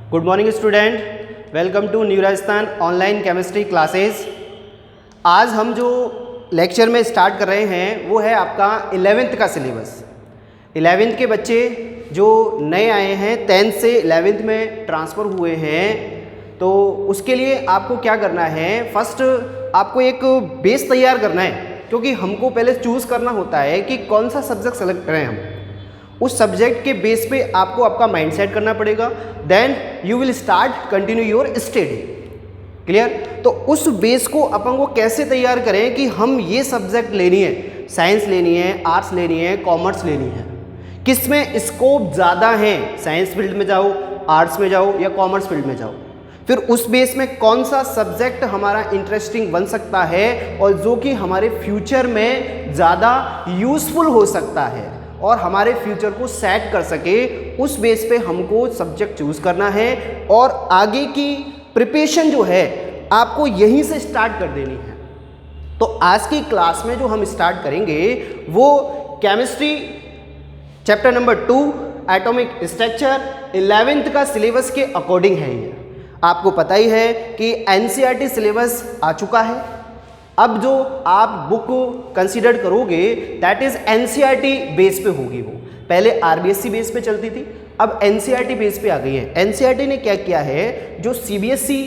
Good morning student, welcome to new Rajasthan online chemistry classes. आज हम जो लेक्चर में स्टार्ट कर रहे हैं वो है आपका 11th का सिलेबस। 11th के बच्चे जो नए आए हैं 10th से 11th में ट्रांसफ़र हुए हैं, तो उसके लिए आपको क्या करना है, फर्स्ट आपको एक बेस तैयार करना है, क्योंकि हमको पहले चूज़ करना होता है कि कौन सा सब्जेक्ट सेलेक्ट करें हम। उस सब्जेक्ट के बेस पे आपको आपका माइंड सेट करना पड़ेगा, then you will start continue your study. Clear? तो उस बेस को अपन को कैसे तैयार करें कि हम ये सब्जेक्ट लेनी है, साइंस लेनी है, आर्ट्स लेनी है, कॉमर्स लेनी है, किस में स्कोप ज़्यादा है, साइंस फील्ड में जाओ, आर्ट्स में जाओ या कॉमर्स फील्ड में जाओ, फिर उस बेस में कौन सा सब्जेक्ट हमारा इंटरेस्टिंग बन सकता है और जो कि हमारे फ्यूचर में ज़्यादा यूज़फुल हो सकता है और हमारे फ्यूचर को सेट कर सके, उस बेस पे हमको सब्जेक्ट चूज़ करना है और आगे की प्रिपरेशन जो है आपको यहीं से स्टार्ट कर देनी है। तो आज की क्लास में जो हम स्टार्ट करेंगे वो chemistry chapter number 2 atomic structure 11th का सिलेबस के अकॉर्डिंग है। ये आपको पता ही है कि एनसीईआरटी सिलेबस आ चुका है। अब जो आप बुक कंसीडर करोगे दैट इज़ एनसीईआरटी बेस पे होगी। वो पहले आरबीएससी बेस पे चलती थी, अब एनसीईआरटी बेस पे आ गई है। एनसीईआरटी ने क्या किया है, जो सीबीएसई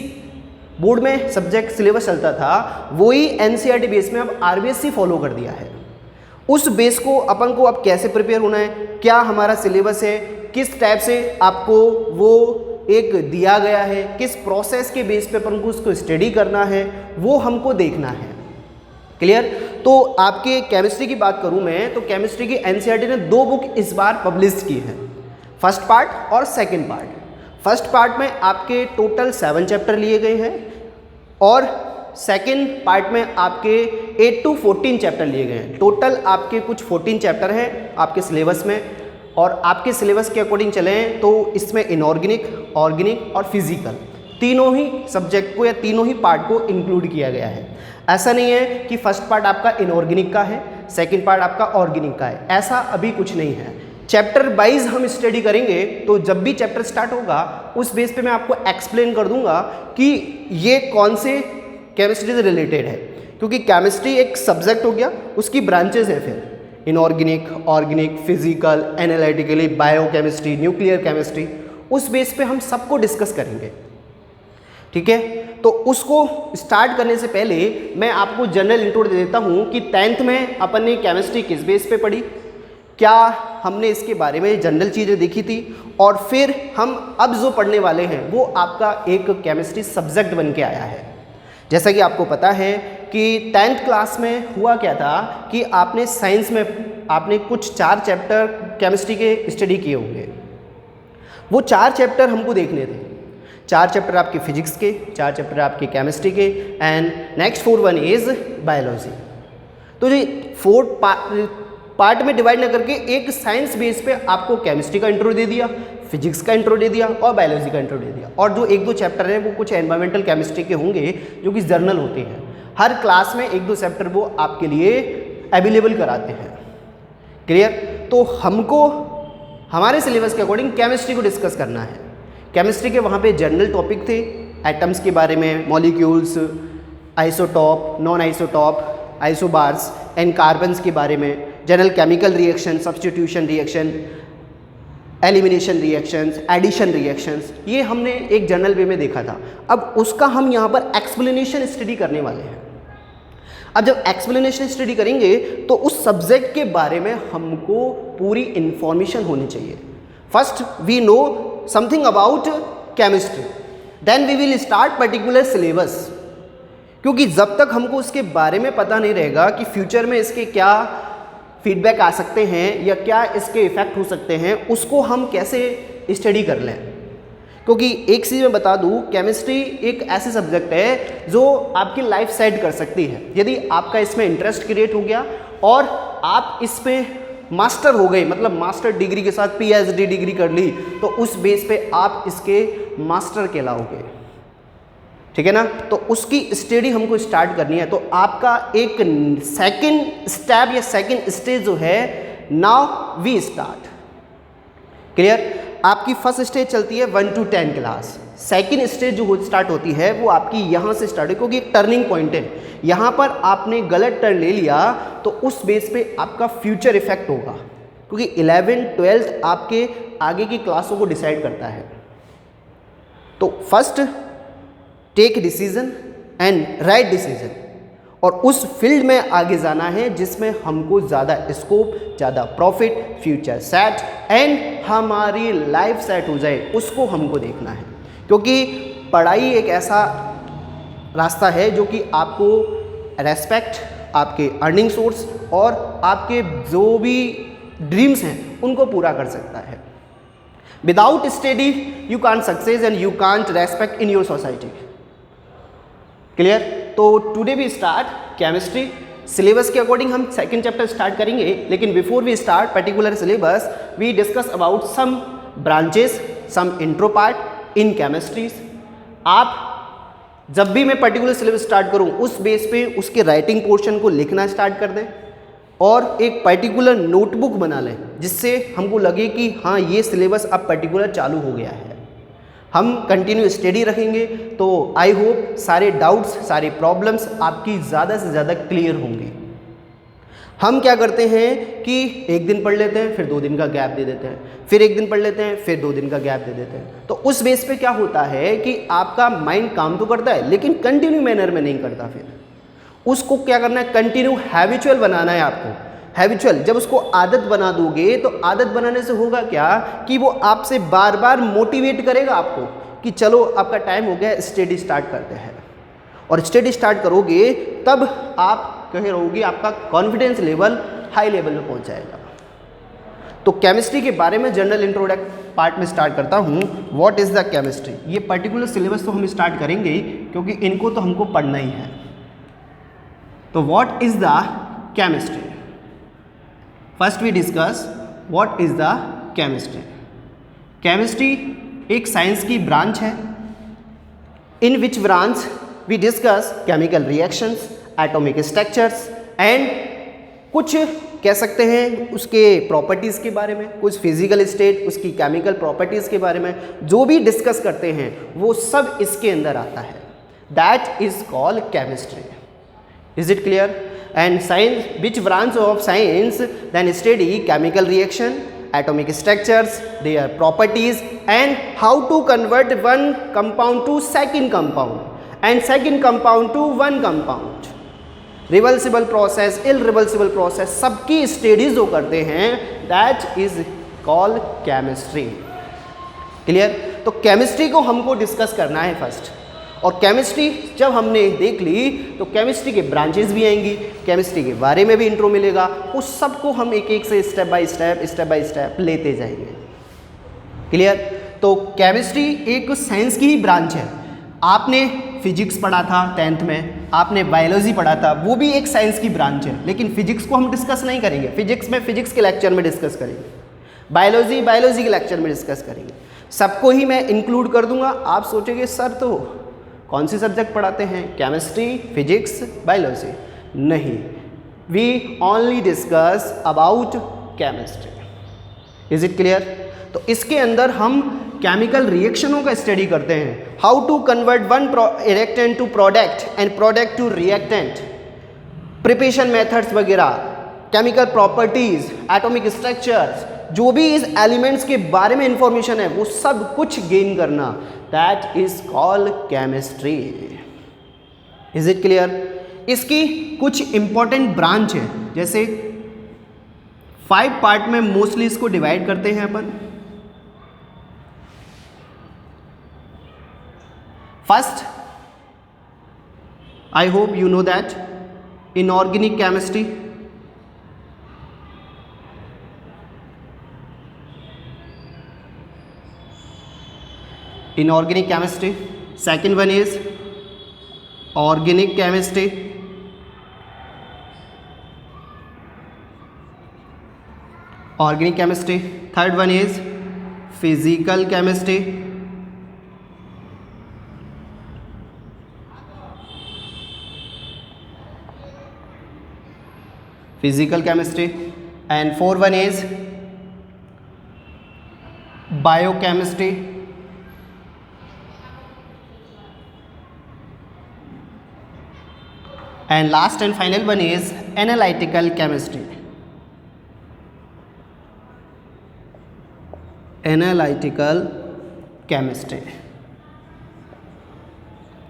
बोर्ड में सब्जेक्ट सिलेबस चलता था वही एनसीईआरटी बेस में अब आरबीएससी फॉलो कर दिया है। उस बेस को अपन को अब कैसे प्रिपेयर होना है, क्या हमारा सिलेबस है, किस टाइप से आपको वो एक दिया गया है, किस प्रोसेस के बेस पे अपन को उसको स्टडी करना है, वो हमको देखना है। क्लियर? तो आपके केमिस्ट्री की बात करूं मैं, तो केमिस्ट्री की एनसीईआरटी ने 2 बुक इस बार पब्लिश की है, फर्स्ट पार्ट और सेकंड पार्ट। फर्स्ट पार्ट में आपके टोटल 7 चैप्टर लिए गए हैं और सेकंड पार्ट में आपके 8 to 14 चैप्टर लिए गए हैं। टोटल आपके कुछ 14 चैप्टर हैं आपके सिलेबस में, और आपके सिलेबस के अकॉर्डिंग चलें तो इसमें इनऑर्गेनिक, ऑर्गेनिक और फिजिकल तीनों ही सब्जेक्ट को या तीनों ही पार्ट को इंक्लूड किया गया है। ऐसा नहीं है कि फर्स्ट पार्ट आपका इनऑर्गेनिक का है, सेकंड पार्ट आपका ऑर्गेनिक का है, ऐसा अभी कुछ नहीं है। चैप्टर वाइज हम स्टडी करेंगे, तो जब भी चैप्टर स्टार्ट होगा उस बेस पे मैं आपको एक्सप्लेन कर दूंगा कि ये कौन से केमिस्ट्री से रिलेटेड है, क्योंकि केमिस्ट्री एक सब्जेक्ट हो गया, उसकी ब्रांचेज हैं फिर inorganic, organic, physical, analytically, biochemistry, nuclear chemistry, उस बेस पे हम सबको डिस्कस करेंगे। ठीक है? तो उसको स्टार्ट करने से पहले मैं आपको जनरल इंट्रो दे देता हूँ कि 10th में अपन ने केमिस्ट्री किस बेस पे पढ़ी, क्या हमने इसके बारे में जनरल चीज़ें देखी थी, और फिर हम अब जो पढ़ने वाले हैं वो आपका एक केमिस्ट्री सब्जेक्ट बन के आया है। जैसा कि आपको पता है कि 10th क्लास में हुआ क्या था कि आपने साइंस में आपने कुछ 4 चैप्टर केमिस्ट्री के स्टडी किए होंगे। वो 4 चैप्टर हमको देखने थे, 4 चैप्टर आपके फिजिक्स के, 4 चैप्टर आपके केमिस्ट्री के, and next 4 one is biology. तो ये 4 पार्ट में डिवाइड ना करके एक साइंस बेस पे आपको केमिस्ट्री का इंट्रो दे दिया, फिजिक्स का इंट्रो दे दिया और बायोलॉजी का इंट्रो दे दिया, और जो 1-2 चैप्टर हैं वो कुछ एनवायरमेंटल केमिस्ट्री के होंगे जो कि जर्नल होते हैं। हर क्लास में 1-2 चैप्टर वो आपके लिए अवेलेबल कराते हैं। क्लियर? तो हमको हमारे सिलेबस के अकॉर्डिंग केमिस्ट्री को डिस्कस करना है। केमिस्ट्री के वहाँ पे जनरल टॉपिक थे, एटम्स के बारे में, molecules, isotope, non isotope, isobars and carbons के बारे में, general chemical reaction, substitution reaction, elimination reactions, addition reactions, ये हमने एक जनरल वे में देखा था। अब उसका हम यहाँ पर एक्सप्लेनेशन स्टडी करने वाले हैं। अब जब एक्सप्लेनेशन स्टडी करेंगे तो उस सब्जेक्ट के बारे में हमको पूरी इंफॉर्मेशन होनी चाहिए। First we know something about chemistry, then we will start particular syllabus, क्योंकि जब तक हमको उसके बारे में पता नहीं रहेगा कि फ्यूचर में इसके क्या फीडबैक आ सकते हैं या क्या इसके इफ़ेक्ट हो सकते हैं, उसको हम कैसे स्टडी कर लें। क्योंकि एक चीज़ मैं बता दूं, केमिस्ट्री एक ऐसे सब्जेक्ट है जो आपकी लाइफ सेट कर सकती है। यदि आपका इसमें इंटरेस्ट क्रिएट हो गया और आप इस पे मास्टर हो गए, मतलब मास्टर डिग्री के साथ पीएचडी डिग्री कर ली, तो उस बेस पे आप इसके मास्टर कहलाओगे। ठीक है ना? तो उसकी स्टडी हमको स्टार्ट करनी है। तो आपका एक सेकंड स्टेप या सेकंड स्टेज जो है, नाउ वी स्टार्ट। क्लियर? आपकी फर्स्ट स्टेज चलती है 1 to 10 क्लास। सेकंड स्टेज जो स्टार्ट होती है वो आपकी यहाँ से स्टार्ट है, क्योंकि एक टर्निंग पॉइंट है। यहाँ पर आपने गलत टर्न ले लिया तो उस बेस पे आपका फ्यूचर इफेक्ट होगा, क्योंकि 11th 12th आपके आगे की क्लासों को डिसाइड करता है। तो first take decision and right decision, और उस फील्ड में आगे जाना है जिसमें हमको ज़्यादा स्कोप, ज़्यादा प्रॉफिट, फ्यूचर सेट एंड हमारी लाइफ सेट हो जाए, उसको हमको देखना है। क्योंकि पढ़ाई एक ऐसा रास्ता है जो कि आपको रेस्पेक्ट, आपके अर्निंग सोर्स और आपके जो भी ड्रीम्स हैं उनको पूरा कर सकता है। Without study you can't success and you can't respect in your society. Clear? तो today we start chemistry. Syllabus के अकॉर्डिंग हम सेकंड चैप्टर स्टार्ट करेंगे, लेकिन before we start particular syllabus we discuss about some branches, some intro part in chemistries. आप जब भी मैं particular syllabus start करूं उस बेस पे उसके राइटिंग पोर्शन को लिखना स्टार्ट कर दें और एक पर्टिकुलर नोटबुक बना लें, जिससे हमको लगे कि हाँ ये सिलेबस अब पर्टिकुलर चालू हो गया है। हम कंटिन्यू स्टडी रखेंगे तो आई होप सारे डाउट्स, सारे प्रॉब्लम्स आपकी ज़्यादा से ज़्यादा क्लियर होंगे। हम क्या करते हैं कि एक दिन पढ़ लेते हैं, फिर 2 दिन का गैप दे देते हैं, फिर एक दिन पढ़ लेते हैं, फिर 2 दिन का गैप दे देते हैं। तो उस बेस पे क्या होता है कि आपका माइंड काम तो करता है लेकिन कंटिन्यू मैनर में नहीं करता। फिर उसको क्या करना है, कंटिन्यू हैबिचुअल बनाना है आपको। हैबिचुअल जब उसको आदत बना दोगे तो आदत बनाने से होगा क्या कि वो आपसे बार बार मोटिवेट करेगा आपको कि चलो आपका टाइम हो गया, स्टडी स्टार्ट करते हैं। और स्टडी स्टार्ट करोगे तब आप कहे रहोगे, आपका कॉन्फिडेंस लेवल हाई लेवल में पहुंच जाएगा। तो केमिस्ट्री के बारे में जनरल इंट्रोडक्ट पार्ट में स्टार्ट करता हूं। What is the chemistry? ये पर्टिकुलर सिलेबस तो हम स्टार्ट करेंगे क्योंकि इनको तो हमको पढ़ना ही है। तो what is the chemistry? First we discuss what is the chemistry. Chemistry एक साइंस की ब्रांच है। In which branch we discuss chemical reactions, atomic structures and कुछ कह सकते हैं उसके प्रॉपर्टीज़ के बारे में, कुछ फिजिकल स्टेट, उसकी केमिकल प्रॉपर्टीज़ के बारे में जो भी डिस्कस करते हैं वो सब इसके अंदर आता है। That is called chemistry. Is it clear? And science, which branch of science then study chemical reaction, atomic structures, their properties and how to convert one compound to second compound and second compound to one compound. Reversible process, irreversible process सबकी studies जो करते हैं that is called chemistry. Clear? तो chemistry को हमको discuss करना है first. और केमिस्ट्री जब हमने देख ली तो केमिस्ट्री के ब्रांचेस भी आएंगी, केमिस्ट्री के बारे में भी इंट्रो मिलेगा, उस सब को हम एक एक से स्टेप बाय स्टेप लेते जाएंगे। क्लियर? तो केमिस्ट्री एक साइंस की ही ब्रांच है। आपने फिजिक्स पढ़ा था 10th में, आपने बायोलॉजी पढ़ा था, वो भी एक साइंस की ब्रांच है, लेकिन फिजिक्स को हम डिस्कस नहीं करेंगे। फिजिक्स में फिजिक्स के लेक्चर में डिस्कस करेंगे, बायोलॉजी के लेक्चर में डिस्कस करेंगे। सबको ही मैं इंक्लूड कर दूंगा। आप सोचोगे सर तो कौन सी सब्जेक्ट पढ़ाते हैं, केमिस्ट्री, फिजिक्स, बायोलॉजी? नहीं, we only discuss about chemistry. Is it clear? तो इसके अंदर हम केमिकल रिएक्शनों का स्टडी करते हैं, how to convert one reactant to product and product to reactant, preparation methods वगैरह, केमिकल प्रॉपर्टीज, एटॉमिक स्ट्रक्चर्स, जो भी इस एलिमेंट्स के बारे में इंफॉर्मेशन है वो सब कुछ गेन करना, that is called chemistry. Is it clear? इसकी कुछ इंपॉर्टेंट ब्रांच है, जैसे 5 पार्ट में मोस्टली इसको डिवाइड करते हैं अपन। First, I hope you know that inorganic chemistry, inorganic chemistry. Second one is organic chemistry. Organic chemistry. Third one is physical chemistry. Physical chemistry. And fourth one is biochemistry, and last and final one is analytical chemistry. Analytical chemistry.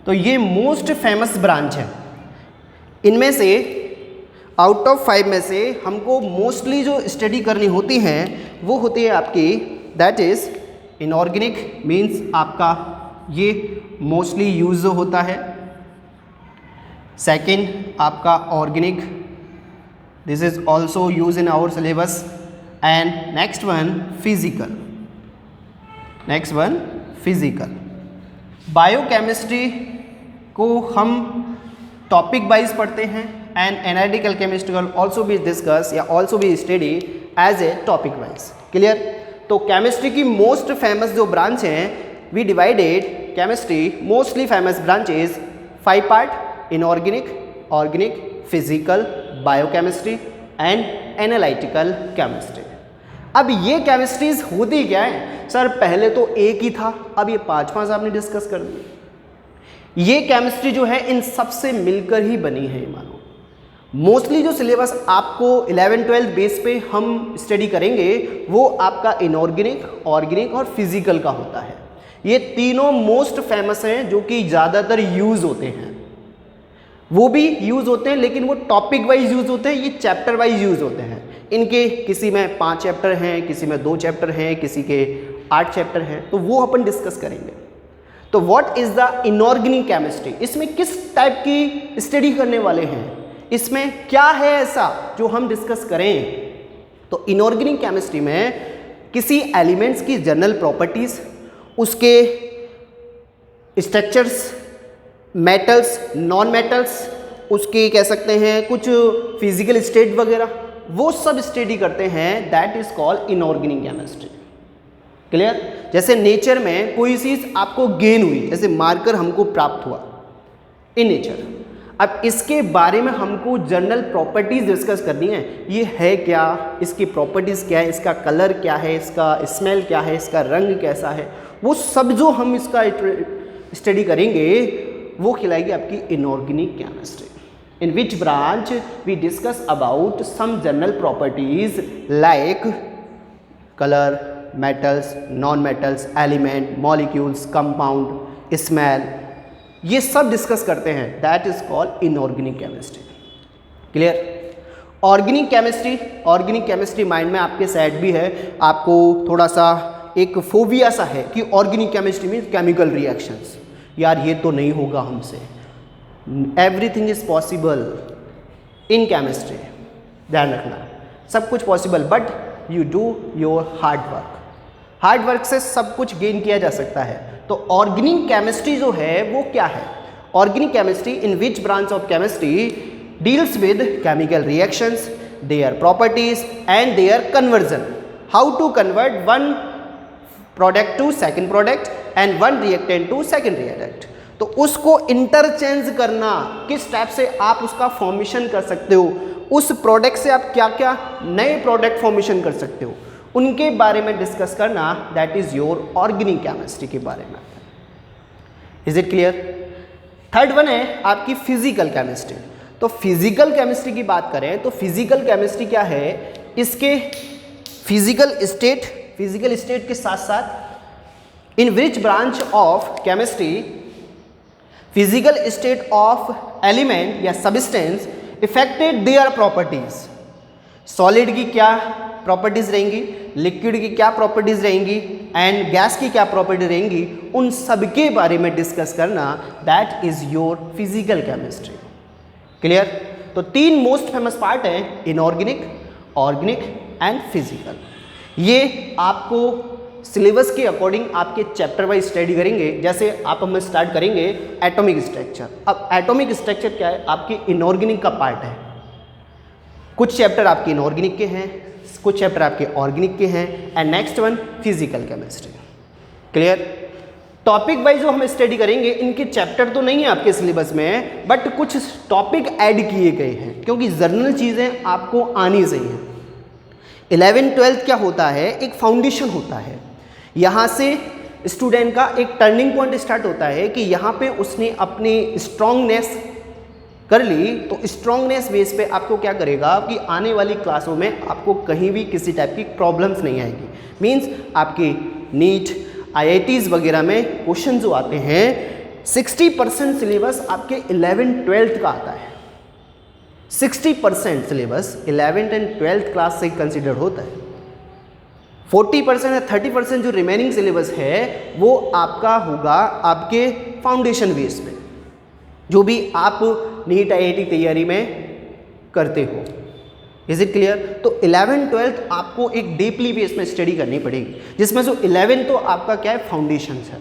तो ये most famous branch है। इनमें से out of 5 में से हमको mostly जो study करनी होती हैं वो होती है आपकी दैट इज इनऑर्गेनिक, मीन्स आपका ये मोस्टली यूज होता है। सेकेंड आपका organic, this is also use in our syllabus. And next one physical, next one physical. Biochemistry को हम टॉपिक वाइज पढ़ते हैं and analytical chemistry can also be discuss या also be study as a topic wise. Clear? तो chemistry की most famous जो branch हैं, we divided chemistry mostly famous branches 5 part: inorganic, organic, physical, biochemistry and analytical chemistry. अब ये chemistries होती क्या है सर? पहले तो एक ही था, अब ये 5 आपने डिस्कस कर दिए। ये केमिस्ट्री जो है इन सबसे मिलकर ही बनी है। मानो मोस्टली जो सिलेबस आपको 11-12 बेस पे हम स्टडी करेंगे वो आपका इनऑर्गेनिक, ऑर्गेनिक और फिजिकल का होता है। ये तीनों मोस्ट फेमस हैं जो कि ज़्यादातर यूज़ होते हैं। वो भी यूज़ होते हैं लेकिन वो टॉपिक वाइज यूज़ होते हैं, ये चैप्टर वाइज यूज़ होते हैं। इनके किसी में 5 चैप्टर हैं, किसी में 2 चैप्टर हैं, किसी के 8 चैप्टर हैं, तो वो अपन डिस्कस करेंगे। तो what is the inorganic chemistry? इसमें किस टाइप की स्टडी करने वाले हैं? इसमें क्या है ऐसा जो हम डिस्कस करें? तो इनऑर्गेनिक केमिस्ट्री में किसी एलिमेंट्स की जनरल प्रॉपर्टीज़, उसके स्ट्रक्चर्स, मेटल्स, नॉन मेटल्स, उसके कह सकते हैं कुछ फिजिकल स्टेट वगैरह, वो सब स्टडी करते हैं। That is called inorganic chemistry. Clear? जैसे नेचर में कोई चीज़ आपको गेन हुई, जैसे मार्कर हमको प्राप्त हुआ इन नेचर, अब इसके बारे में हमको जनरल प्रॉपर्टीज डिस्कस करनी है। ये है क्या, इसकी प्रॉपर्टीज़ क्या है, इसका कलर क्या है, इसका स्मेल क्या है, इसका रंग कैसा है, वो सब जो हम इसका स्टडी करेंगे वो खिलाएगी आपकी inorganic chemistry. in which branch we discuss about some general properties like color, metals, non-metals, element, molecules, compound, smell, ये सब डिस्कस करते हैं। That is called inorganic chemistry. Clear? Organic chemistry, organic chemistry mind में आपके set भी है। आपको थोड़ा सा एक फोबिया सा है कि organic chemistry means chemical reactions, यार ये तो नहीं होगा हमसे। Everything is possible in chemistry, ध्यान रखना, सब कुछ possible, but you do your hard work. Hard work से सब कुछ गेन किया जा सकता है। तो ऑर्गेनिक केमिस्ट्री जो है वो क्या है? Organic chemistry in which branch of chemistry deals with chemical reactions, their properties and their conversion, how to convert one product to second product and one reactant to second reactant. तो उसको interchange करना, किस type से आप उसका formation कर सकते हो, उस प्रोडक्ट से आप क्या क्या नए प्रोडक्ट फॉर्मेशन कर सकते हो, उनके बारे में डिस्कस करना, that is your organic chemistry के बारे में। Is it clear? Third one है आपकी फिजिकल केमिस्ट्री। तो फिजिकल केमिस्ट्री की बात करें तो फिजिकल केमिस्ट्री क्या है? इसके फिजिकल स्टेट के साथ साथ in which branch of chemistry physical state of element या substance affected their properties. Solid की क्या प्रॉपर्टीज रहेंगी, लिक्विड की क्या प्रॉपर्टीज रहेंगी एंड गैस की क्या प्रॉपर्टी रहेंगी, उन सब के बारे में डिस्कस करना, that is your physical chemistry. Clear? तो 3 मोस्ट फेमस पार्ट हैं, इनऑर्गेनिक, ऑर्गेनिक एंड फिजिकल। ये आपको सिलेबस के अकॉर्डिंग आपके चैप्टर वाइज स्टडी करेंगे। जैसे आप हम स्टार्ट करेंगे एटॉमिक स्ट्रक्चर। अब एटॉमिक स्ट्रक्चर क्या है? आपके इनऑर्गेनिक का पार्ट है। कुछ चैप्टर आपके इनऑर्गेनिक के हैं, कुछ चैप्टर आपके ऑर्गेनिक के हैं, and next one physical chemistry. Clear? Topic wise जो हम स्टडी करेंगे, इनके चैप्टर तो नहीं है आपके सिलेबस में, बट कुछ टॉपिक ऐड किए गए हैं क्योंकि जनरल चीज़ें आपको आनी चाहिए। 11th-12th क्या होता है? एक फाउंडेशन होता है। यहाँ से स्टूडेंट का एक टर्निंग पॉइंट स्टार्ट होता है कि यहाँ पे उसने अपनी स्ट्रांगनेस कर ली, तो स्ट्रांगनेस बेस पे आपको क्या करेगा कि आने वाली क्लासों में आपको कहीं भी किसी टाइप की प्रॉब्लम्स नहीं आएगी। मींस आपकी नीट IITs वगैरह में क्वेश्चन जो आते हैं 60% सिलेबस आपके 11th-12th का आता है। 60% syllabus 11th and 12th class से कंसिडर होता है। 40% या 30% जो रिमेनिंग सिलेबस है वो आपका होगा आपके फाउंडेशन बेस पे, जो भी आप नीट IIT तैयारी में करते हो। Is it clear? तो 11th-12th आपको एक डीपली बेस में स्टडी करनी पड़ेगी, जिसमें जो 11th तो आपका क्या है, फाउंडेशन है।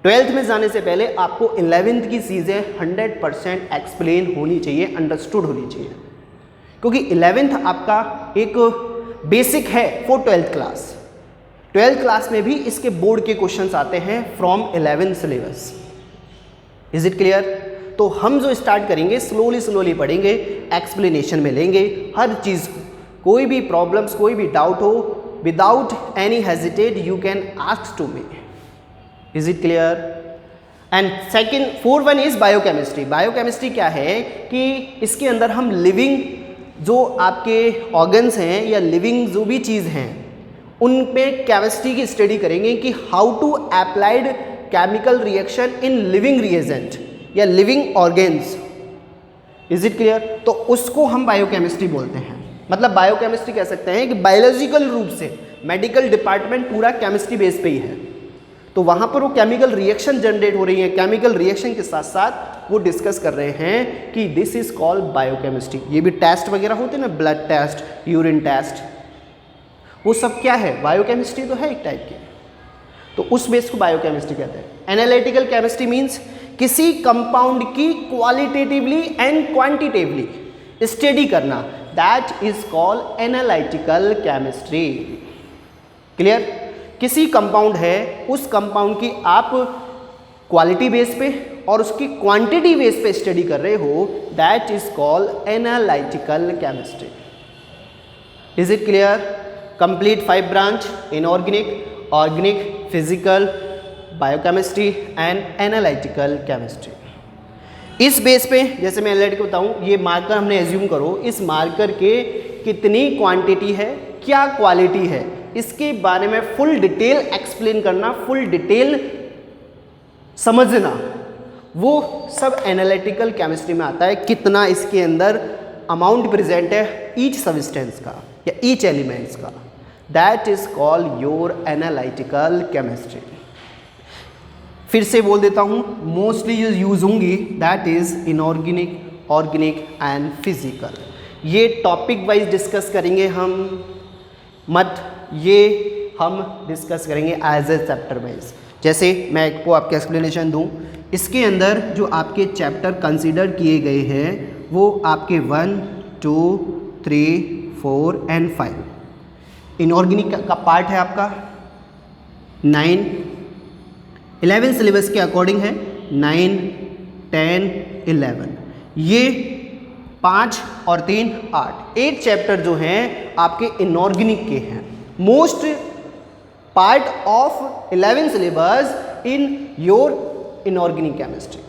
12th में जाने से पहले आपको 11th की चीज़ें 100% एक्सप्लेन होनी चाहिए, अंडरस्टूड होनी चाहिए, क्योंकि 11th आपका एक बेसिक है for 12th class. 12th class में भी इसके बोर्ड के क्वेश्चंस आते हैं from 11th syllabus. Is it clear? तो हम जो स्टार्ट करेंगे स्लोली पढ़ेंगे, एक्सप्लेनेशन में लेंगे हर चीज़। कोई भी प्रॉब्लम्स, कोई भी डाउट हो, without any hesitate you can ask to me. Is it clear? And second 4th one is biochemistry. Biochemistry क्या है कि इसके अंदर हम लिविंग जो आपके ऑर्गन्स हैं या लिविंग जो भी चीज़ हैं उन पे केमिस्ट्री की स्टडी करेंगे कि how to applied chemical reaction in living reagent या living organs. Is it clear? तो उसको हम बायोकेमिस्ट्री बोलते हैं। मतलब बायोकेमिस्ट्री कह सकते हैं कि बायोलॉजिकल रूप से मेडिकल डिपार्टमेंट पूरा केमिस्ट्री बेस पे ही है। तो वहाँ पर वो केमिकल रिएक्शन जनरेट हो रही है, केमिकल रिएक्शन के साथ साथ वो डिस्कस कर रहे हैं कि दिस इज कॉल्ड बायोकेमिस्ट्री। ये भी टेस्ट वगैरह होते हैं ना, ब्लड टेस्ट, यूरिन टेस्ट, वो सब क्या है, बायोकेमिस्ट्री तो है एक टाइप की। तो उस बेस को बायोकेमिस्ट्री कहते हैं। एनालिटिकल केमिस्ट्री मीन्स किसी कंपाउंड की क्वालिटेटिवली एंड क्वांटिटेटिवली स्टडी करना, that is called analytical chemistry. Clear? किसी कंपाउंड है, उस कंपाउंड की आप क्वालिटी बेस पे और उसकी क्वांटिटी बेस पे स्टडी कर रहे हो, that is called analytical chemistry. Is it clear? Complete 5 branch: inorganic, organic, physical, biochemistry and analytical chemistry. इस बेस पे जैसे मैं एनालिटिकल बताऊं, ये मार्कर हमने एज्यूम करो, इस मार्कर के कितनी क्वांटिटी है, क्या क्वालिटी है, इसके बारे में फुल डिटेल एक्सप्लेन करना, फुल डिटेल समझना, वो सब एनालिटिकल केमिस्ट्री में आता है। कितना इसके अंदर अमाउंट प्रेजेंट है ईच सब्सटेंस का या ईच एलिमेंट्स का, that is called your analytical chemistry. फिर से बोल देता हूँ, मोस्टली जो यूज होंगी that is inorganic, organic and physical. ये टॉपिक वाइज डिस्कस करेंगे हम, मत ये हम डिस्कस करेंगे एज ए चैप्टर वाइज। जैसे मैं आपको आपके एक्सप्लेनेशन दूं, इसके अंदर जो आपके चैप्टर कंसीडर किए गए हैं वो आपके 1, 2, 3, 4 एंड 5। इनऑर्गेनिक का पार्ट है आपका 9, 11 सिलेबस के अकॉर्डिंग है 9, 10, 11। ये 5 और 3 8 चैप्टर जो हैं आपके इनऑर्गेनिक के हैं। Most part of 11 syllabus in your inorganic chemistry,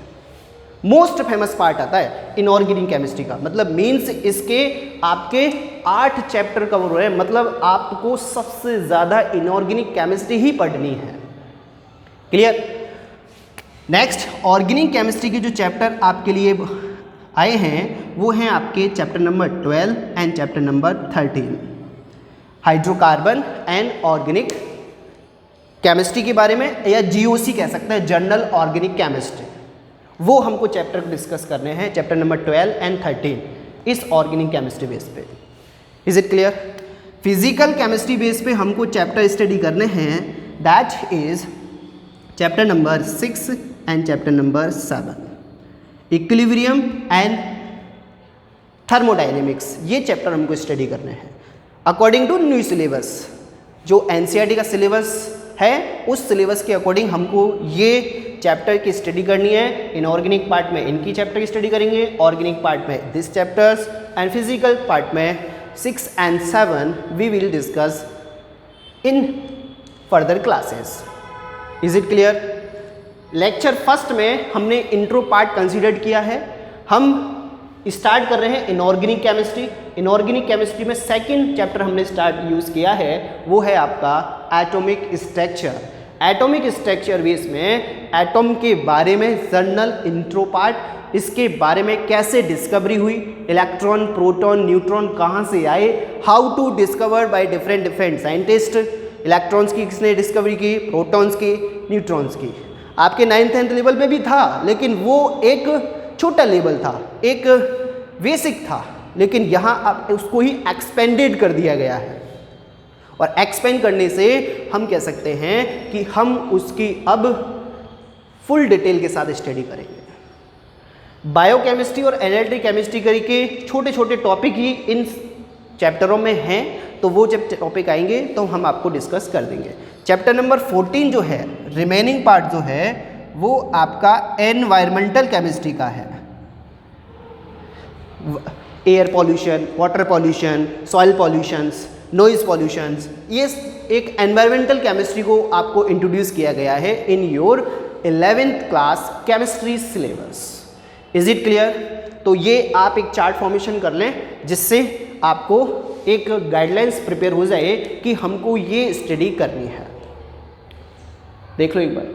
most famous part आता है इनऑर्गेनिक केमिस्ट्री का। मतलब मीन्स इसके आपके 8 चैप्टर कवर हो रहे हैं, मतलब आपको सबसे ज़्यादा इनऑर्गेनिक केमिस्ट्री ही पढ़नी है। क्लियर? नेक्स्ट ऑर्गेनिक केमिस्ट्री के जो चैप्टर आपके लिए आए हैं वो हैं आपके chapter number 12 and chapter number 13, hydrocarbon and organic chemistry के बारे में, या GOC कह सकते हैं, जनरल ऑर्गेनिक केमिस्ट्री। वो हमको चैप्टर डिस्कस करने हैं, चैप्टर नंबर 12 एंड 13 इस ऑर्गेनिक केमिस्ट्री बेस पे। Is it clear? Physical chemistry base पे हमको चैप्टर स्टडी करने हैं, that is chapter number 6 and chapter number 7, equilibrium and thermodynamics. ये चैप्टर हमको स्टडी करने हैं अकॉर्डिंग टू न्यू सिलेबस। जो NCERT का सिलेबस है उस सिलेबस के अकॉर्डिंग हमको ये चैप्टर की स्टडी करनी है। इनऑर्गेनिक पार्ट में इनकी चैप्टर की स्टडी करेंगे, ऑर्गेनिक पार्ट में this chapters, and physical part में 6 and 7 we will discuss in further classes. Is it clear? Lecture first में हमने इंट्रो पार्ट कंसीडर किया है। हम स्टार्ट कर रहे हैं इनऑर्गेनिक केमिस्ट्री। इनऑर्गेनिक केमिस्ट्री में सेकंड चैप्टर हमने यूज़ किया है, वो है आपका atomic structure. Atomic structure base में एटॉम के बारे में जर्नल इंट्रो पार्ट, इसके बारे में कैसे डिस्कवरी हुई, इलेक्ट्रॉन, प्रोटॉन, न्यूट्रॉन कहाँ से आए, how to discover by different scientist, electrons की किसने डिस्कवरी की, प्रोटॉन्स की, न्यूट्रॉन्स की। आपके 9th लेवल में भी था, लेकिन वो एक छोटा लेवल था, एक बेसिक था, लेकिन यहाँ आप उसको ही एक्सपेंडेड कर दिया गया है। और एक्सपेंड करने से हम कह सकते हैं कि हम उसकी अब फुल डिटेल के साथ स्टडी करेंगे। बायोकेमिस्ट्री और एनालिटिकल केमिस्ट्री करके छोटे छोटे टॉपिक ही इन चैप्टरों में हैं, तो वो जब टॉपिक आएंगे तो हम आपको डिस्कस कर देंगे। चैप्टर नंबर 14 जो है, रिमेनिंग पार्ट जो है वो आपका एनवायरमेंटल केमिस्ट्री का है। Air pollution, water pollution, soil pollutions, noise pollutions, ये एक एनवायरमेंटल केमिस्ट्री को आपको इंट्रोड्यूस किया गया है in your 11th class chemistry syllabus. Is it clear? तो ये आप एक चार्ट फॉर्मेशन कर लें, जिससे आपको एक गाइडलाइंस प्रिपेयर हो जाए कि हमको ये स्टडी करनी है। देख लो एक बार।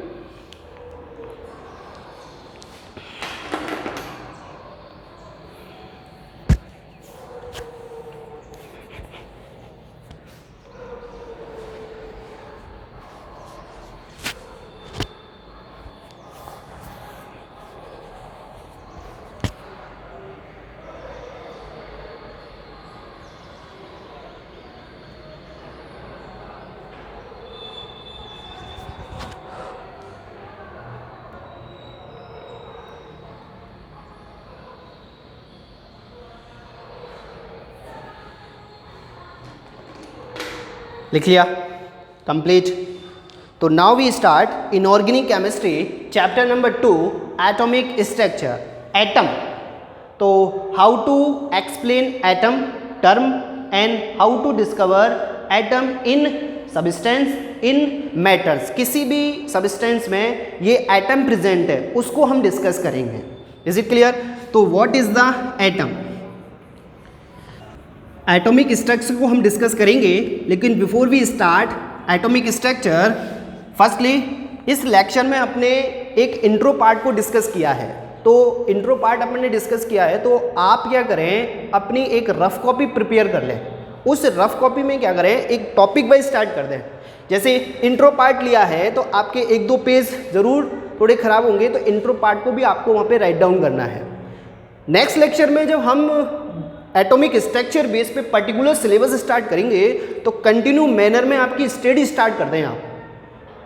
लिख लिया? कंप्लीट। तो now we start inorganic chemistry chapter number 2 atomic structure, atom. तो how to explain atom term and how to discover atom in substance in matters. किसी भी सब्सटेंस में ये एटम प्रेजेंट है, उसको हम डिस्कस करेंगे। Is it clear? तो what is the atom? Atomic structure को हम डिस्कस करेंगे, लेकिन before we start atomic structure, firstly इस लेक्चर में अपने एक इंट्रो पार्ट को डिस्कस किया है। तो इंट्रो पार्ट अपने डिस्कस किया है, तो आप क्या करें, अपनी एक रफ कॉपी प्रिपेयर कर लें। उस रफ कॉपी में क्या करें, एक टॉपिक वाइज स्टार्ट कर दें। जैसे इंट्रो पार्ट लिया है तो आपके 1-2 पेज ज़रूर थोड़े ख़राब होंगे, तो इंट्रो पार्ट को भी आपको वहाँ पे राइट डाउन करना है। नेक्स्ट लेक्चर में जब हम एटॉमिक स्ट्रक्चर बेस पे पर्टिकुलर सिलेबस स्टार्ट करेंगे, तो कंटिन्यू मैनर में आपकी स्टडी स्टार्ट कर दें आप,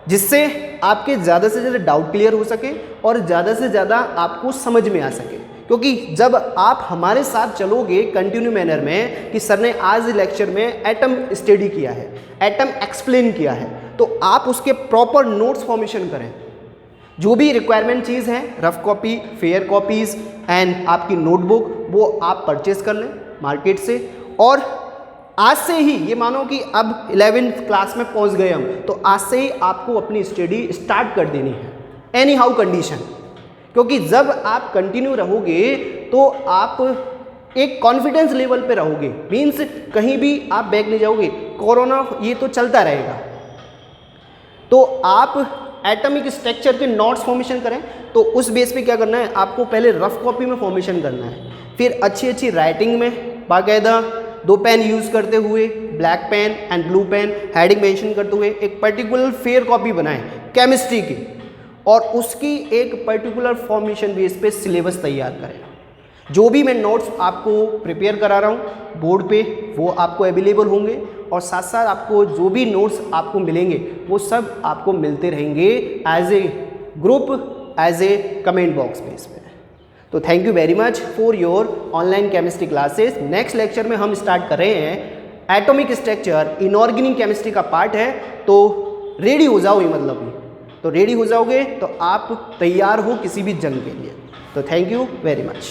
जिससे आपके ज़्यादा से ज़्यादा डाउट क्लियर हो सके और ज़्यादा से ज़्यादा आपको समझ में आ सके। क्योंकि जब आप हमारे साथ चलोगे कंटिन्यू मैनर में कि सर ने आज लेक्चर में एटम स्टडी किया है, एटम एक्सप्लेन किया है, तो आप उसके प्रॉपर नोट्स फॉर्मेशन करें। जो भी रिक्वायरमेंट चीज़ है, rough copy, fair copies and आपकी नोटबुक, वो आप परचेज कर लें मार्केट से। और आज से ही ये मानो कि अब 11th क्लास में पहुंच गए हम, तो आज से ही आपको अपनी स्टडी स्टार्ट कर देनी है, एनी हाउ कंडीशन। क्योंकि जब आप कंटिन्यू रहोगे तो आप एक कॉन्फिडेंस लेवल पे रहोगे, मीन्स कहीं भी आप बैक नहीं जाओगे। कोरोना ये तो चलता रहेगा, तो आप एटॉमिक स्ट्रक्चर के नोट्स फॉर्मेशन करें। तो उस बेस पे क्या करना है, आपको पहले रफ कॉपी में फॉर्मेशन करना है, फिर अच्छी अच्छी राइटिंग में बाकायदा 2 पेन यूज़ करते हुए, black pen and blue pen, heading mention करते हुए एक पर्टिकुलर फेयर कॉपी बनाएं केमिस्ट्री की, और उसकी एक पर्टिकुलर फॉर्मेशन बेस पे सिलेबस तैयार करें। जो भी मैं नोट्स आपको प्रिपेयर करा रहा हूँ बोर्ड पे, वो आपको अवेलेबल होंगे, और साथ साथ आपको जो भी नोट्स आपको मिलेंगे वो सब आपको मिलते रहेंगे as a group, as a comment box base पे। तो thank you very much for your online chemistry classes. Next lecture में हम स्टार्ट कर रहे हैं एटॉमिक स्ट्रक्चर, इनऑर्गेनिक केमिस्ट्री का पार्ट है। तो रेडी हो जाओ, ये मतलब तो रेडी हो जाओगे तो आप तैयार हो किसी भी जंग के लिए। तो थैंक यू वेरी मच।